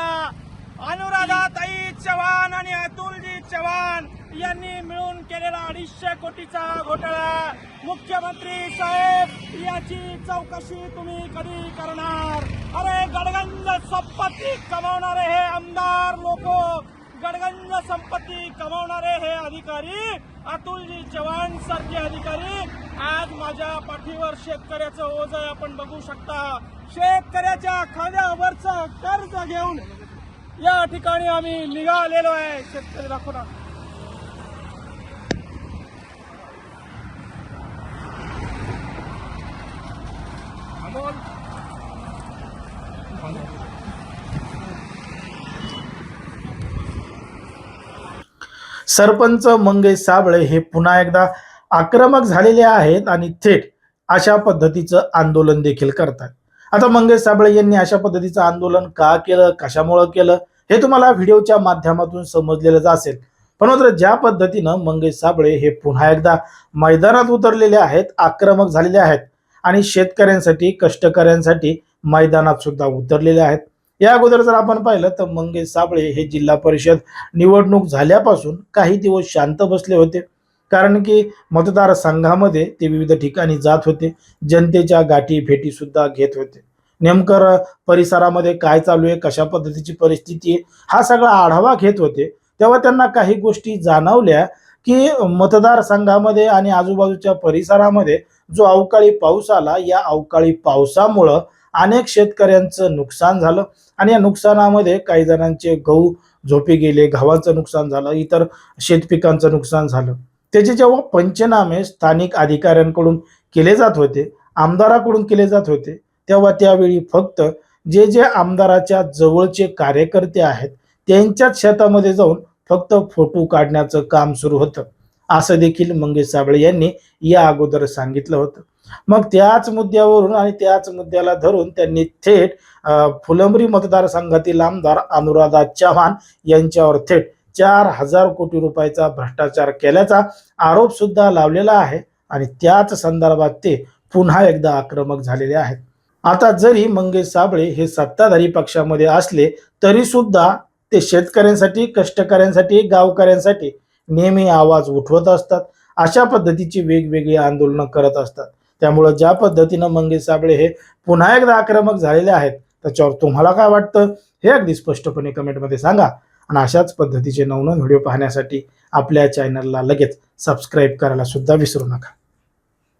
अनुराधाताई चव्हाण आणि अतुलजी चव्हाण यांनी मिळून केलेला 250 कोटीचा घोटाळा, मुख्यमंत्री साहेब याची चौकशी तुम्ही कधी करणार? अरे गडगंज संपत्ती कमावणारे हे आमदार लोक, गडगंज संपत्ती कमावणारे हे अधिकारी, अतुलजी चव्हाण सारखे अधिकारी आज माझ्या पाठीवर शेतकऱ्याचं ओझ आहे. आपण बघू शकता शेतकऱ्याच्या खांद्यावरचं कर्ज घेऊन या ठिकाणी आम्ही निघालेलो आहे. शेतकरी दाखवू ना. सरपंच मंगेश साबळे हे पुन्हा एकदा आक्रमक झालेले आहेत आणि थेट अशा पद्धतीचं आंदोलन देखील करतात. आता मंगेश साबळे यांनी अशा पद्धतीचं आंदोलन का केलं, कशामुळे केलं हे तुम्हाला व्हिडिओच्या माध्यमातून समजलेलंच असेल. पण मात्र ज्या पद्धतीनं मंगेश साबळे हे पुन्हा एकदा मैदानात उतरलेले आहेत, आक्रमक झालेले आहेत आणि शेतकऱ्यांसाठी, कष्टकऱ्यांसाठी मैदानात सुद्धा उतरलेले आहेत. या अगोदर जर आपण पाहिलं तर मंगेश साबळे हे जिल्हा परिषद निवडणूक झाल्यापासून काही दिवस शांत बसले होते, कारण की मतदारसंघामध्ये ते विविध ठिकाणी जात होते, जनतेच्या गाठी भेटी सुद्धा घेत होते. नेमकं परिसरामध्ये काय चालू आहे, कशा पद्धतीची परिस्थिती आहे हा सगळा आढावा घेत होते. तेव्हा त्यांना काही गोष्टी जाणवल्या की मतदारसंघामध्ये आणि आजूबाजूच्या परिसरामध्ये जो अवकाळी पाऊस आला, या अवकाळी पावसामुळं अनेक शेतकऱ्यांचं नुकसान झालं आणि या नुकसानामध्ये काही जणांचे गहू झोपी गेले, गव्हाचं नुकसान झालं, इतर शेतपिकांचं नुकसान झालं. त्याचे जेव्हा पंचनामे स्थानिक अधिकाऱ्यांकडून केले जात होते, आमदाराकडून केले जात होते, तेव्हा त्यावेळी फक्त जे जे आमदाराच्या जवळचे कार्यकर्ते आहेत त्यांच्याच शेतामध्ये जाऊन फक्त फोटो काढण्याचं काम सुरू होतं, असं देखील मंगेश साबळे यांनी या अगोदर सांगितलं होतं. मग त्याच मुद्द्यावरून आणि त्याच मुद्द्याला धरून त्यांनी थेट फुलंब्री मतदारसंघातील आमदार अनुराधा चव्हाण यांच्यावर थेट 4,000 कोटी रुपयाचा भ्रष्टाचार केल्याचा आरोप सुद्धा लावलेला आहे आणि त्याच संदर्भात ते पुन्हा एकदा आक्रमक झालेले आहेत. आता जरी मंगेश साबळे हे सत्ताधारी पक्षामध्ये असले तरी सुद्धा ते शेतकऱ्यांसाठी, कष्टकऱ्यांसाठी, गावकऱ्यांसाठी नेहमी आवाज उठवत असतात, अशा पद्धतीची वेगवेगळी आंदोलनं करत असतात. त्यामुळे ज्या पद्धतीनं मंगेश साबळे हे पुन्हा एकदा आक्रमक झालेले आहेत त्याच्यावर तुम्हाला काय वाटतं हे अगदी स्पष्टपणे कमेंटमध्ये सांगा. आणि अशाच पद्धतीचे नवनवीन व्हिडिओ पाहण्यासाठी आपल्या चॅनलला लगेच सबस्क्राईब करायला सुद्धा विसरू नका.